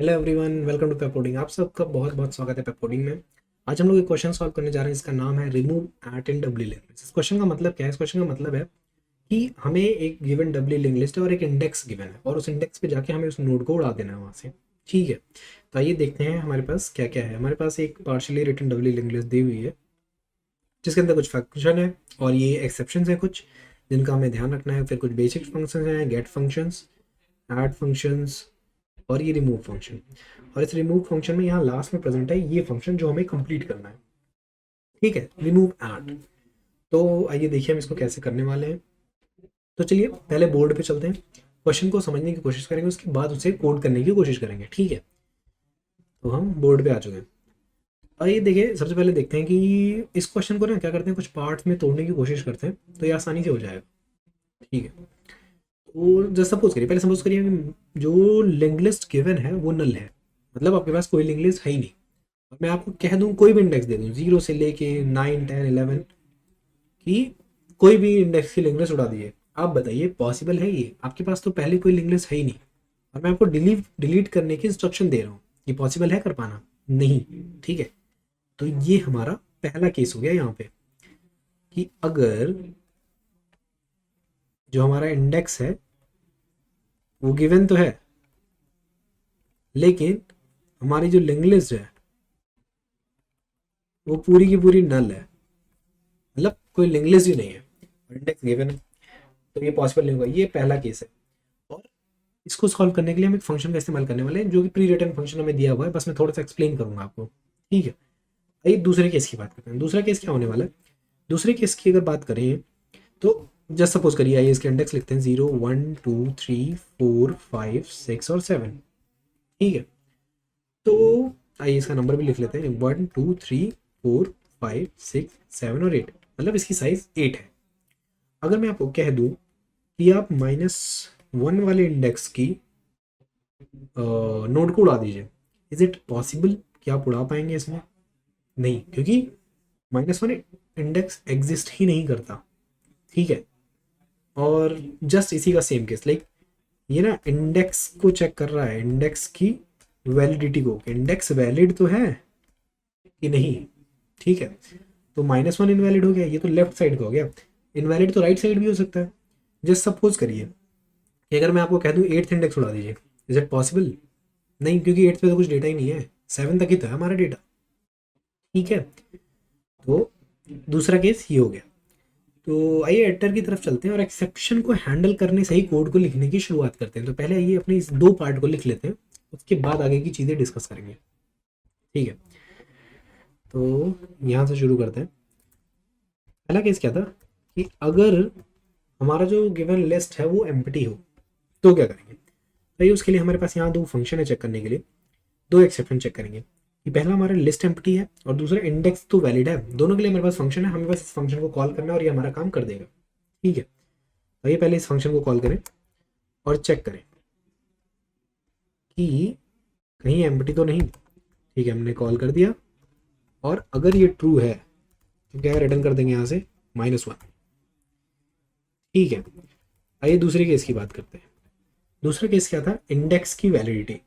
Hello everyone, welcome to पेपोडिंग। आप सबका बहुत बहुत स्वागत है पेपोडिंग में। आज हम लोग एक क्वेश्चन सॉल्व करने जा रहे हैं जिसका नाम है remove at in W link list. इस क्वेश्चन का मतलब क्या है? इस क्वेश्चन का मतलब है कि हमें एक गिवन डब्ल्यू लिंक लिस्ट है और एक इंडेक्स गिवन है और उस इंडेक्स पे जाके हमें उस नोड को उड़ा देना है वहाँ से। ठीक है, तो आइए देखते हैं हमारे पास क्या क्या है। हमारे पास एक partially written doubly link list दी हुई है जिसके अंदर कुछ फंक्शन है और ये एक्सेप्शन है कुछ जिनका हमें ध्यान रखना है। फिर कुछ बेसिक फंक्शन हैं, गेट फंक्शंस, ऐड फंक्शंस और ये रिमूव फंक्शन। और इस रिमूव फंक्शन में यहाँ लास्ट में प्रेजेंट है ये फंक्शन जो हमें कंप्लीट करना है। ठीक है, रिमूव ऐड। तो आइए देखिए हम इसको कैसे करने वाले हैं। तो चलिए पहले बोर्ड पे चलते हैं, क्वेश्चन को समझने की कोशिश करेंगे, उसके बाद उसे कोड करने की कोशिश करेंगे। ठीक है, तो हम बोर्ड पे आ चुके हैं। आइए देखिए, सबसे पहले देखते हैं कि इस क्वेश्चन को ना क्या करते हैं, कुछ पार्ट्स में तोड़ने की कोशिश करते हैं तो ये आसानी से हो जाएगा। ठीक है, तो जैसे सपोज करिए, पहले सपोज करिए कि जो लिंक लिस्ट गिवन है वो नल है, मतलब आपके पास कोई लिंक लिस्ट है ही नहीं। और मैं आपको कह दूं, कोई भी इंडेक्स दे दूं 0 से लेके 9 10 11 की कोई भी इंडेक्स की लिंक लिस्ट उड़ा दीजिए। आप बताइए पॉसिबल है ये? आपके पास तो पहले कोई लिंक लिस्ट है ही नहीं और मैं आपको डिलीट डिलीट करने की इंस्ट्रक्शन दे रहा हूँ। ये पॉसिबल है कर पाना? नहीं। ठीक है, तो ये हमारा पहला केस हो गया यहाँ पे कि अगर जो हमारा इंडेक्स है वो गिवन तो है लेकिन हमारी जो लिंक लिस्ट है वो पूरी की पूरी नल है, मतलब कोई लिंक लिस्ट ही नहीं है और इंडेक्स गिवन है, तो ये पॉसिबल नहीं होगा। ये पहला केस है। और इसको सॉल्व करने के लिए हम एक फंक्शन का इस्तेमाल करने वाले हैं जो कि प्री रिटर्न फंक्शन हमें दिया हुआ है, बस मैं थोड़ा सा एक्सप्लेन करूंगा आपको। ठीक है, आइए दूसरे केस की बात करते हैं। दूसरा केस क्या होने वाला है? दूसरे केस की अगर बात करें तो जस्ट सपोज करिए, आइए इसके इंडेक्स लिखते हैं 0 1 2 3 4 5 6 और 7। ठीक है, तो आइए इसका नंबर भी लिख लेते हैं, 1 2 3 4 5 6 7 और 8, मतलब इसकी साइज 8 है। अगर मैं आपको कह दूं कि आप -1 वाले इंडेक्स की नोड को उड़ा दीजिए, इज इट पॉसिबल कि आप उड़ा पाएंगे इसमें? नहीं, क्योंकि -1 इंडेक्स एग्जिस्ट ही नहीं करता। ठीक है, और जस्ट इसी का सेम केस, लाइक ये ना इंडेक्स को चेक कर रहा है, इंडेक्स की वैलिडिटी को, इंडेक्स वैलिड तो है कि नहीं। ठीक है, तो -1 इनवैलिड हो गया, ये तो लेफ्ट साइड का हो गया। इनवैलिड तो राइट साइड भी हो सकता है। जस्ट सपोज करिए कि अगर मैं आपको कह दूं 8th इंडेक्स उड़ा दीजिए, इज इट पॉसिबल? नहीं, क्योंकि 8th पे तो कुछ डेटा ही नहीं है, 7 तक ही तो है हमारा डेटा। ठीक है, तो दूसरा केस ये हो गया। तो आइए एडिटर की तरफ चलते हैं और एक्सेप्शन को हैंडल करने से ही कोड को लिखने की शुरुआत करते हैं। तो पहले आइए अपने इस दो पार्ट को लिख लेते हैं, उसके बाद आगे की चीज़ें डिस्कस करेंगे। ठीक है, तो यहाँ से शुरू करते हैं। पहला केस क्या था कि अगर हमारा जो गिवन लिस्ट है वो एम्प्टी हो तो क्या करेंगे? तो ये उसके लिए हमारे पास यहाँ दो फंक्शन है चेक करने के लिए, दो एक्सेप्शन चेक करेंगे कि पहला हमारा लिस्ट एम्प्टी है और दूसरा इंडेक्स तो वैलिड है। दोनों के लिए हमारे पास फंक्शन है, हमें बस इस फंक्शन को कॉल करना है और ये हमारा काम कर देगा। ठीक है, तो ये पहले इस फंक्शन को कॉल करें और चेक करें कि कहीं एम्प्टी तो नहीं। ठीक है, हमने कॉल कर दिया और अगर ये ट्रू है तो क्या रिटर्न कर देंगे यहाँ से -1। ठीक है, आइए दूसरे केस की बात करते हैं। दूसरा केस क्या था? इंडेक्स की वैलिडिटी।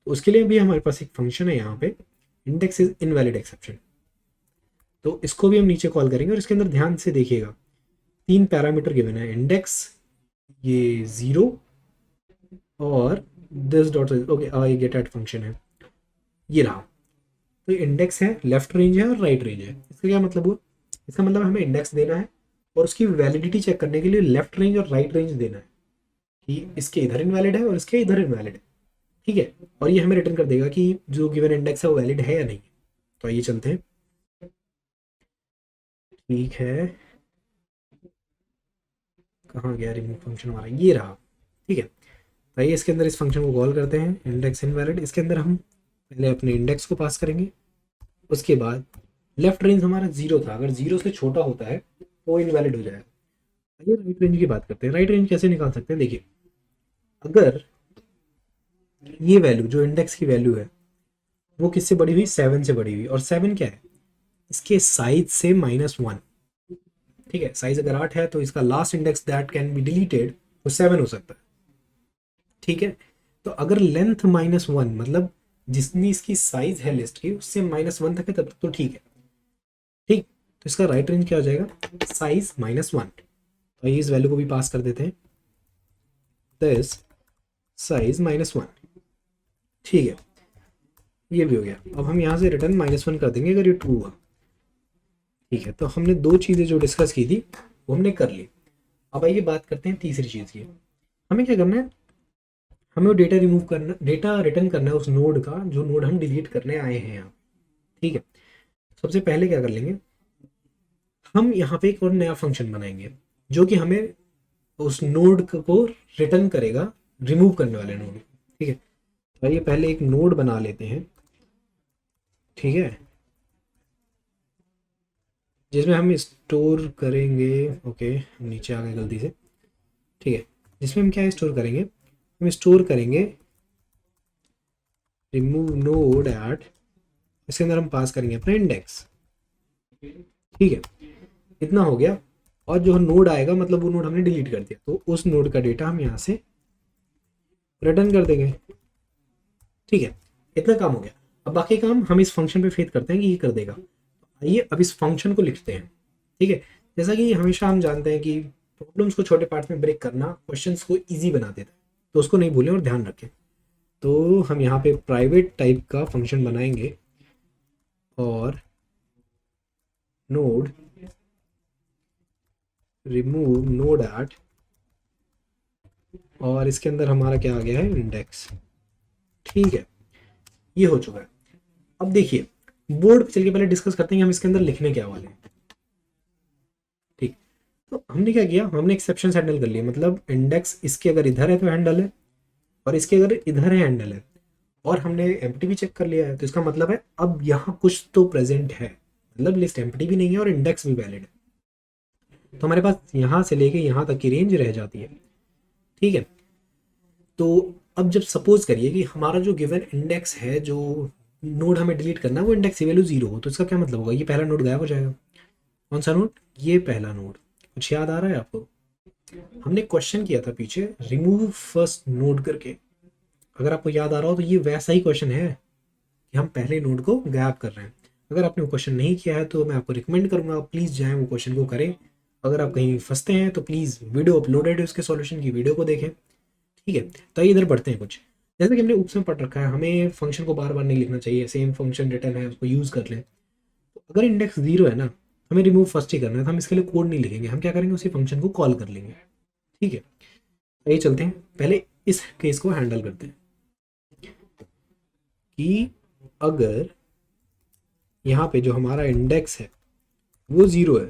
तो उसके लिए भी हमारे पास एक फंक्शन है यहाँ पे, इंडेक्स इज इनवैलिड एक्सेप्शन। तो इसको भी हम नीचे कॉल करेंगे और इसके अंदर ध्यान से देखिएगा, तीन पैरामीटर गिवन है, इंडेक्स, ये 0 और दिस डॉट। ओके, ये गेट एट फंक्शन है, ये रहा। तो इंडेक्स है, लेफ्ट रेंज है और राइट रेंज है। इसका क्या मतलब हुआ? इसका मतलब हमें इंडेक्स देना है और उसकी वैलिडिटी चेक करने के लिए लेफ्ट रेंज और राइट रेंज देना है कि इसके इधर इनवैलिड है और इसके इधर इनवैलिड है। ठीक है, और ये हमें रिटर्न कर देगा कि जो गिवन इंडेक्स है वो वैलिड है या नहीं। तो आइए चलते हैं। ठीक है, कहाँ गया रिमूव फंक्शन हमारा? ये रहा। ठीक है, तो आइए इसके अंदर इस फंक्शन को कॉल करते हैं, इंडेक्स इनवैलिड। इसके अंदर हम पहले अपने इंडेक्स को पास करेंगे, उसके बाद लेफ्ट रेंज हमारा 0 था, अगर 0 से छोटा होता है तो इनवैलिड हो जाएगा। आइए राइट रेंज की बात करते हैं। राइट रेंज कैसे निकाल सकते हैं? देखिए, अगर ये वैल्यू जो इंडेक्स की वैल्यू है वो किससे बड़ी हुई? 7 से बड़ी हुई, और 7 क्या है? इसके साइज से -1। ठीक है, साइज अगर 8 है तो इसका last index that can be deleted वो 7 हो सकता है। ठीक है, तो अगर लेंथ -1 मतलब जितनी इसकी साइज है लिस्ट की उससे -1 तक है तब तक तो ठीक है। ठीक, तो इसका राइट रेंज क्या हो जाएगा, साइज -1। तो इस वैल्यू को भी पास कर देते हैं, दिस साइज -1। ठीक है, ये भी हो गया। अब हम यहाँ से रिटर्न -1 कर देंगे अगर ये ट्रू हुआ। ठीक है, तो हमने दो चीज़ें जो डिस्कस की थी वो हमने कर ली। अब आइए बात करते हैं तीसरी चीज़ की। हमें क्या करना है, हमें वो डेटा रिमूव करना, डेटा रिटर्न करना है उस नोड का जो नोड हम डिलीट करने आए हैं यहाँ। ठीक है, सबसे पहले क्या कर लेंगे, हम यहाँ पे एक और नया फंक्शन बनाएंगे जो कि हमें उस नोड को रिटर्न करेगा, रिमूव करने वाले नोड। ठीक है, तो आइए पहले एक नोड बना लेते हैं। ठीक है, जिसमें हम स्टोर करेंगे, ओके हम नीचे आ गए गलती से। ठीक है, जिसमें हम क्या स्टोर करेंगे, हम स्टोर करेंगे रिमूव नोड एट, इसके अंदर हम पास करेंगे अपना इंडेक्स। ठीक है, इतना हो गया। और जो नोड आएगा मतलब वो नोड हमने डिलीट कर दिया, तो उस नोड का डेटा हम यहाँ से रिटर्न कर देंगे। ठीक है, इतना काम हो गया। अब बाकी काम हम इस फंक्शन पे फेथ करते हैं कि ये कर देगा। आइए अब इस फंक्शन को लिखते हैं। ठीक है, जैसा कि हमेशा हम जानते हैं कि प्रॉब्लम्स को छोटे पार्ट में ब्रेक करना क्वेश्चंस को इजी बना देता है, तो उसको नहीं भूलें और ध्यान रखें। तो हम यहाँ पे प्राइवेट टाइप का फंक्शन बनाएंगे और नोड रिमूव नोड एट, और इसके अंदर हमारा क्या आ गया है, इंडेक्स। ठीक है, ये हो चुका है। अब देखिए बोर्ड पे चल के पहले डिस्कस करते हैं कि हम इसके अंदर लिखने क्या वाले हैं। ठीक, तो हमने क्या किया, हमने एक्सेप्शन हैंडल कर लिया, मतलब इंडेक्स इसके अगर इधर है तो हैंडल है, और इसके अगर इधर है हैंडल है, और हमने एम्प्टी भी चेक कर लिया है। तो इसका मतलब है अब यहाँ कुछ तो प्रेजेंट है, मतलब लिस्ट एम्प्टी भी नहीं है और इंडेक्स भी वैलिड है। तो हमारे पास यहाँ से लेके यहाँ तक की रेंज रह जाती है। ठीक है, तो अब जब सपोज करिए कि हमारा जो गिवन इंडेक्स है, जो नोड हमें डिलीट करना है, वो इंडेक्स की वैल्यू 0 हो, तो इसका क्या मतलब होगा, ये पहला नोड गायब हो जाएगा। कौन सा नोड, ये पहला नोड। कुछ याद आ रहा है आपको, हमने क्वेश्चन किया था पीछे रिमूव फर्स्ट नोड करके, अगर आपको याद आ रहा हो तो ये वैसा ही क्वेश्चन है कि हम पहले नोड को गायब कर रहे हैं। अगर आपने वो क्वेश्चन नहीं किया है तो मैं आपको रिकमेंड करूंगा प्लीज़ जाएं वो क्वेश्चन को करें। अगर आप कहीं फंसते हैं तो प्लीज़ वीडियो अपलोडेड है उसके सॉल्यूशन की वीडियो को देखें। ठीक है, तो इधर बढ़ते हैं। कुछ जैसे कि हमने ऊप्स में पढ़ रखा है, हमें फंक्शन को बार बार नहीं लिखना चाहिए, सेम फंक्शन रिटर्न है उसको यूज़ कर लें। तो अगर इंडेक्स 0 है ना, हमें रिमूव फर्स्ट ही करना है, तो हम इसके लिए कोड नहीं लिखेंगे, हम क्या करेंगे, उसी फंक्शन को कॉल कर लेंगे। ठीक है, आइए चलते हैं, पहले इस केस को हैंडल करते हैं कि अगर यहाँ पे जो हमारा इंडेक्स है वो 0 है,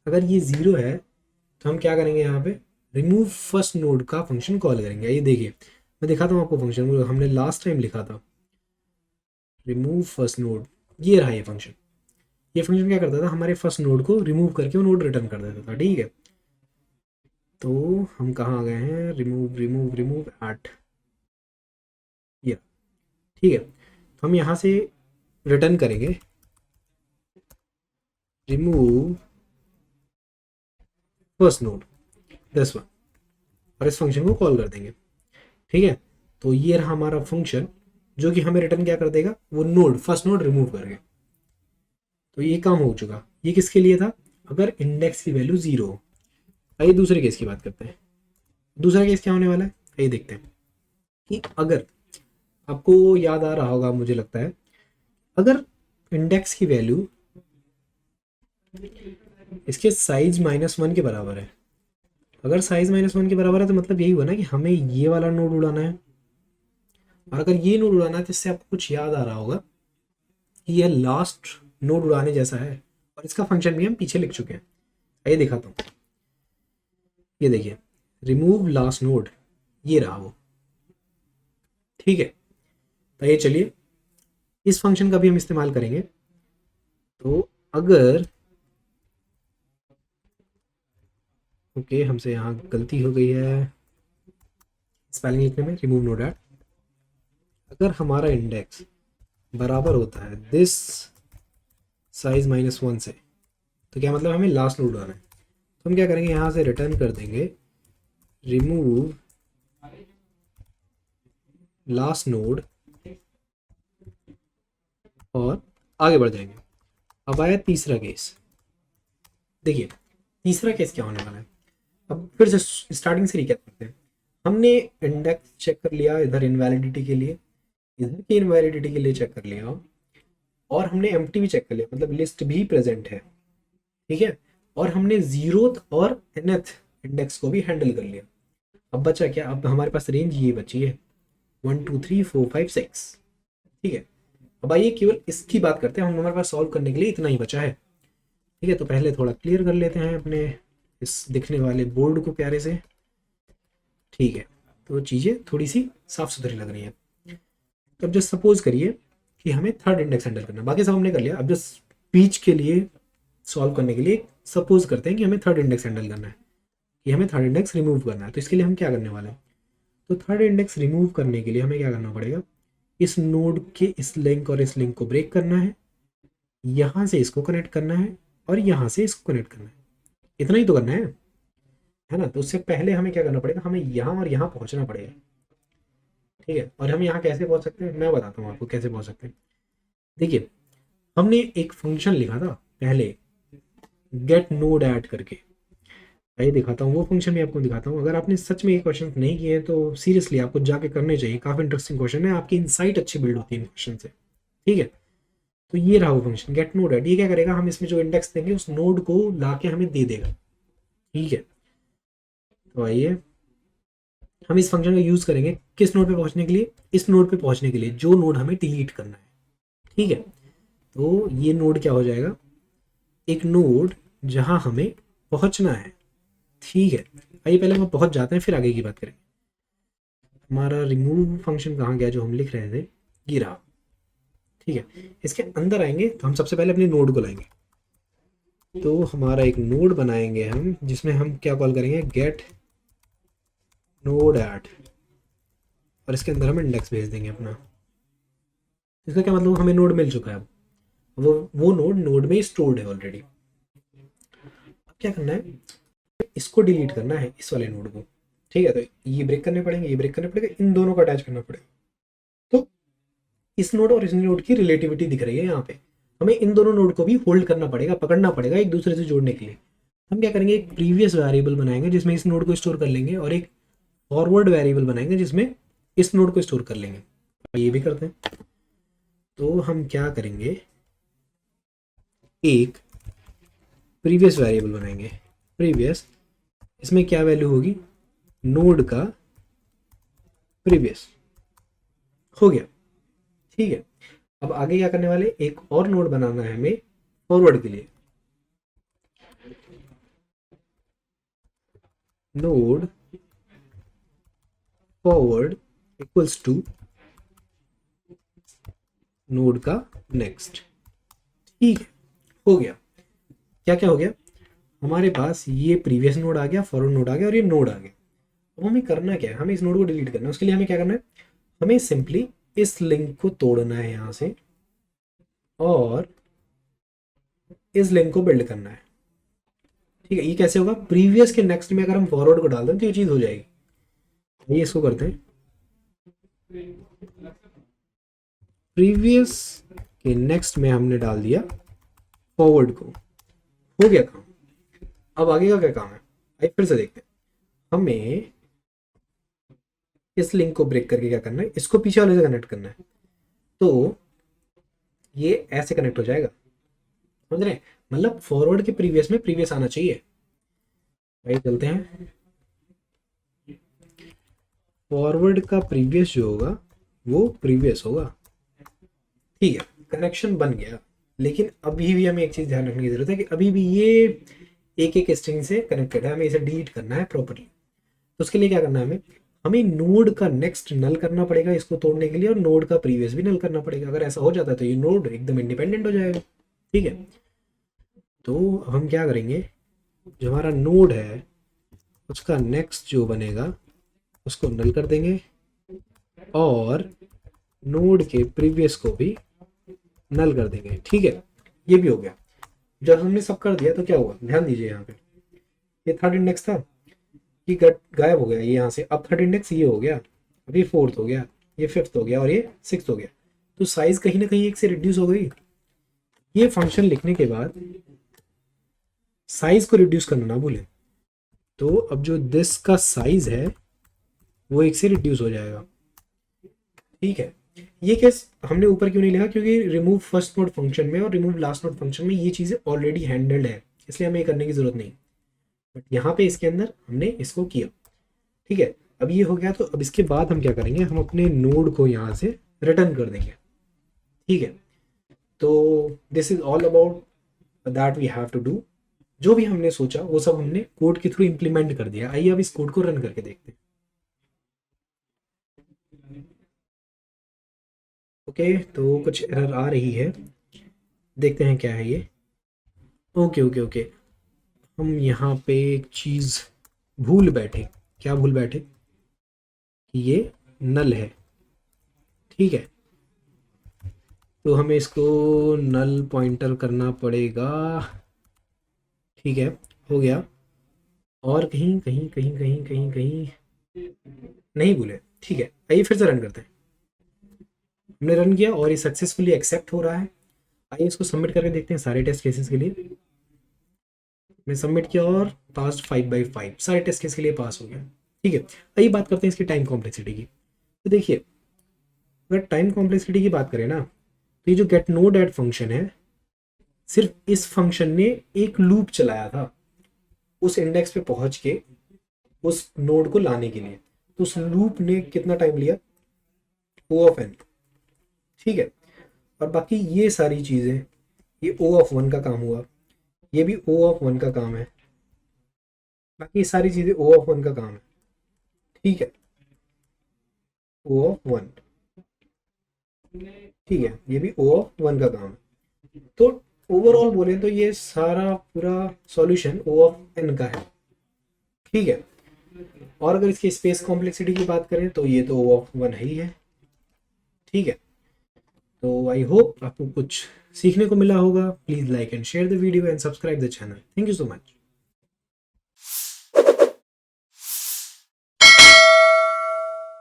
अगर ये 0 है तो हम क्या करेंगे, यहाँ पे रिमूव फर्स्ट नोड का फंक्शन कॉल करेंगे। ये देखिए मैं दिखाता हूँ आपको फंक्शन, वो हमने लास्ट टाइम लिखा था, रिमूव फर्स्ट नोड। ये रहा ये फंक्शन। ये फंक्शन क्या करता था, हमारे फर्स्ट नोड को रिमूव करके वो नोड रिटर्न कर देता था। ठीक है, तो हम कहाँ आ गए हैं, रिमूव रिमूव रिमूव एट, ये। ठीक है, तो हम यहाँ से रिटर्न करेंगे remove first node this one, और इस फंक्शन को कॉल कर देंगे। ठीक है, तो ये रहा हमारा फंक्शन जो कि हमें रिटर्न क्या कर देगा, वो नोड फर्स्ट नोड रिमूव करके। तो ये काम हो चुका। ये किसके लिए था, अगर इंडेक्स की वैल्यू 0 हो। आइए दूसरे केस की बात करते हैं। दूसरा केस क्या होने वाला है, आइए देखते हैं कि अगर आपको याद आ रहा होगा, मुझे लगता है अगर इंडेक्स की वैल्यू इसके साइज -1 के बराबर है, अगर साइज -1 के बराबर है तो मतलब यही हुआ ना कि हमें ये वाला नोड उड़ाना है। और अगर ये नोड उड़ाना है तो इससे आपको कुछ याद आ रहा होगा कि यह लास्ट नोड उड़ाने जैसा है, और इसका फंक्शन भी हम पीछे लिख चुके हैं। आइए दिखाता हूँ, ये देखिए रिमूव लास्ट नोड, ये रहा वो। ठीक है, तो ये चलिए इस फंक्शन का भी हम इस्तेमाल करेंगे। तो अगर ओके हमसे यहाँ गलती हो गई है स्पेलिंग लिखने में, रिमूव नोड एट, अगर हमारा इंडेक्स बराबर होता है दिस साइज -1 से, तो क्या मतलब हमें लास्ट नोड आना है। तो हम क्या करेंगे, यहाँ से रिटर्न कर देंगे रिमूव लास्ट नोड और आगे बढ़ जाएंगे। अब आया तीसरा केस। देखिए तीसरा केस क्या होने वाला है, अब फिर से स्टार्टिंग से रिकैप करते हैं। हमने इंडेक्स चेक कर लिया इधर इनवैलिडिटी के लिए, इधर की इनवैलिडिटी के लिए चेक कर लिया, और हमने एम्प्टी भी चेक कर लिया, मतलब लिस्ट भी प्रेजेंट है, ठीक है। और हमने जीरोथ और nth इंडेक्स को भी हैंडल कर लिया। अब बचा क्या, अब हमारे पास रेंज ये बची है 1 2 3 4 5 6, ठीक है। अब आइए केवल इसकी बात करते हैं, हम हमारे पास सॉल्व करने के लिए इतना ही बचा है, ठीक है। तो पहले थोड़ा क्लियर कर लेते हैं अपने इस दिखने वाले बोर्ड को प्यारे से, ठीक है। तो चीज़ें थोड़ी सी साफ सुथरी लग रही हैं। अब जस्ट सपोज करिए कि हमें थर्ड इंडेक्स हैंडल करना है, बाकी सब हमने कर लिया। अब जस्ट स्पीच के लिए सॉल्व करने के लिए सपोज करते हैं कि हमें थर्ड इंडेक्स हैंडल करना है, कि हमें थर्ड इंडेक्स रिमूव करना है। तो इसके लिए हम क्या करने वाले हैं, तो थर्ड इंडेक्स रिमूव करने के लिए हमें क्या करना पड़ेगा, इस नोड के इस लिंक और इस लिंक को ब्रेक करना है, यहाँ से इसको कनेक्ट करना है और यहाँ से इसको कनेक्ट करना है, इतना ही तो करना है ना। तो उससे पहले हमें क्या करना पड़ेगा, हमें यहाँ और यहाँ पहुँचना पड़ेगा, ठीक है। और हम यहाँ कैसे पहुँच सकते हैं, मैं बताता हूँ आपको कैसे पहुँच सकते हैं। देखिए हमने एक फंक्शन लिखा था पहले, गेट नोड ऐड करके, आइए दिखाता हूँ वो फंक्शन भी आपको दिखाता हूँ। अगर आपने सच में ये क्वेश्चन नहीं किए हैं तो सीरियसली आपको जाके करने चाहिए, काफ़ी इंटरेस्टिंग क्वेश्चन है, आपकी इंसाइट अच्छी बिल्ड होती है इन क्वेश्चन से, ठीक है। तो ये रहा वो फंक्शन गेट नोड ऐड, ये क्या करेगा, हम इसमें जो इंडेक्स देंगे उस नोड को ला के हमें दे देगा, ठीक है। तो आइए हम इस फंक्शन का यूज़ करेंगे किस नोड पे पहुंचने के लिए, इस नोड पे पहुंचने के लिए जो नोड हमें डिलीट करना है, ठीक है। तो ये नोड क्या हो जाएगा, एक नोड जहां हमें पहुंचना है, ठीक है। आइए पहले हम पहुंच जाते हैं फिर आगे की बात करें। हमारा रिमूव फंक्शन कहाँ गया जो हम लिख रहे थे, ये रहा, ठीक है। इसके अंदर आएंगे तो हम सबसे पहले अपने नोड को लाएंगे, तो हमारा एक नोड बनाएंगे हम जिसमें हम क्या कॉल करेंगे, गेट नोड ऐड, और इसके अंदर हम इंडेक्स भेज देंगे अपना। इसका क्या मतलब, हमें नोड मिल चुका है, अब वो नोड में स्टोर्ड है ऑलरेडी। अब क्या करना है, इसको डिलीट करना है इस वाले नोड को, ठीक है। तो ये ब्रेक करने पड़ेंगे, ये ब्रेक करने पड़ेगा, इन दोनों को अटैच करना पड़ेगा। तो इस नोड और इस नोड की रिलेटिविटी दिख रही है यहाँ पे, हमें इन दोनों नोड को भी होल्ड करना पड़ेगा, पकड़ना पड़ेगा एक दूसरे से जोड़ने के लिए। हम क्या करेंगे, एक प्रीवियस वेरिएबल बनाएंगे जिसमें इस नोड को स्टोर कर लेंगे, और एक फॉरवर्ड वेरिएबल बनाएंगे जिसमें इस नोड को स्टोर कर लेंगे। ये भी करते हैं। तो हम क्या करेंगे, एक प्रीवियस वेरिएबल बनाएंगे, प्रीवियस, इसमें क्या वैल्यू होगी, नोड का प्रीवियस, हो गया, ठीक है। अब आगे क्या करने वाले, एक और नोड बनाना है हमें फॉरवर्ड के लिए, node forward equals to node का नेक्स्ट, ठीक है। हो गया, क्या क्या हो गया, हमारे पास ये प्रीवियस नोड आ गया, फॉरवर्ड नोड आ गया और ये नोड आ गया। अब हमें करना क्या है, हमें इस नोड को डिलीट करना है। उसके लिए हमें क्या करना है, हमें सिंपली इस लिंक को तोड़ना है यहाँ से और इस लिंक को बिल्ड करना है, ठीक है। ये कैसे होगा, प्रीवियस के नेक्स्ट में अगर हम फॉरवर्ड को डाल दें तो ये चीज़ हो जाएगी। ये इसको करते हैं, प्रीवियस के नेक्स्ट में हमने डाल दिया फॉरवर्ड को, हो गया काम। अब आगे का क्या काम है, आइए फिर से देखते हैं। हमें इस लिंक को ब्रेक करके क्या करना है, इसको पीछे वाले से कनेक्ट करना है। तो ये ऐसे कनेक्ट हो जाएगा, समझ रहे हैं, मतलब फॉरवर्ड के प्रीवियस में प्रीवियस आना चाहिए। आइए चलते हैं, फॉरवर्ड का प्रीवियस जो होगा वो प्रीवियस होगा, ठीक है। कनेक्शन बन गया, लेकिन अभी भी हमें एक चीज ध्यान रखने की जरूरत है कि अभी भी ये एक एक स्ट्रिंग से कनेक्टेड है, हमें इसे डिलीट करना है प्रॉपर्ली। तो उसके लिए क्या करना है, हमें नोड का नेक्स्ट नल करना पड़ेगा इसको तोड़ने के लिए, और नोड का प्रीवियस भी नल करना पड़ेगा। अगर ऐसा हो जाता है तो ये नोड एकदम इंडिपेंडेंट हो जाएगा, ठीक है। तो हम क्या करेंगे, जो हमारा नोड है उसका नेक्स्ट जो बनेगा उसको नल कर देंगे, और नोड के प्रीवियस को भी नल कर देंगे, ठीक है। ये भी हो गया। जब हमने सब कर दिया तो क्या हुआ, ध्यान दीजिए यहाँ पे, ये थर्ड इंडेक्स था, ये गायब हो गया ये यहाँ से। अब थर्ड इंडेक्स ये हो गया, अब ये फोर्थ हो गया, ये 5th हो गया और ये 6th हो गया, तो साइज कहीं ना कहीं एक से रिड्यूस हो गई। ये फंक्शन लिखने के बाद साइज को रिड्यूस करना ना भूलें, तो अब जो दिस का साइज है वो एक से रिड्यूस हो जाएगा। ठीक है, ये केस हमने ऊपर क्यों नहीं लिखा, क्योंकि रिमूव फर्स्ट नोड फंक्शन में और रिमूव लास्ट नोड फंक्शन में ये चीज़ें ऑलरेडी हैंडल्ड है, इसलिए हमें ये करने की जरूरत नहीं। बट यहाँ पे इसके अंदर हमने इसको किया। ठीक है, अब ये हो गया, तो अब इसके बाद हम क्या करेंगे, हम अपने नोड को यहाँ से रिटर्न कर देंगे। ठीक है, तो this is all about that we have to do. जो भी हमने सोचा वो सब हमने कोड के थ्रू इम्प्लीमेंट कर दिया। आइए अब इस कोड को रन करके देखते हैं। ओके, तो कुछ एरर आ रही है, देखते हैं क्या है ये। ओके ओके ओके, हम यहाँ पे एक चीज़ भूल बैठे। क्या भूल बैठे कि ये नल है। ठीक है, तो हमें इसको नल पॉइंटर करना पड़ेगा। ठीक है, हो गया। और कहीं कहीं कहीं कहीं कहीं कहीं नहीं भूले। ठीक है, आइए फिर से रन करते हैं। हमने रन किया और ये सक्सेसफुली एक्सेप्ट हो रहा है। आइए इसको सबमिट करके देखते हैं सारे टेस्ट केसेस के लिए। मैं सबमिट किया और पास 5/5, सारे टेस्ट केस के लिए पास हो गया। ठीक है, आइए बात करते हैं इसकी टाइम कॉम्प्लेक्सिटी की। तो देखिए, अगर टाइम कॉम्प्लेक्सिटी की बात करें ना, तो ये जो गेट नोड ऐड फंक्शन है, सिर्फ इस फंक्शन ने एक लूप चलाया था उस इंडेक्स पे पहुंच के उस नोड को लाने के लिए। तो उस लूप ने कितना टाइम लिया, O ऑफ n। ठीक है, और बाकी ये सारी चीज़ें, ये O ऑफ 1 का काम हुआ, ये भी O ऑफ 1 का काम है, बाकी ये सारी चीज़ें O ऑफ 1 का काम है। ठीक है, O ऑफ 1, ठीक है, ये भी O ऑफ 1 का काम है। तो ओवरऑल बोले तो ये सारा पूरा सॉल्यूशन O ऑफ n का है। ठीक है, और अगर इसकी स्पेस कॉम्प्लेक्सिटी की बात करें तो ये तो O ऑफ 1 है ही है। ठीक है, तो आई होप आपको कुछ सीखने को मिला होगा। Please like and share the video and subscribe the channel. Thank you so much.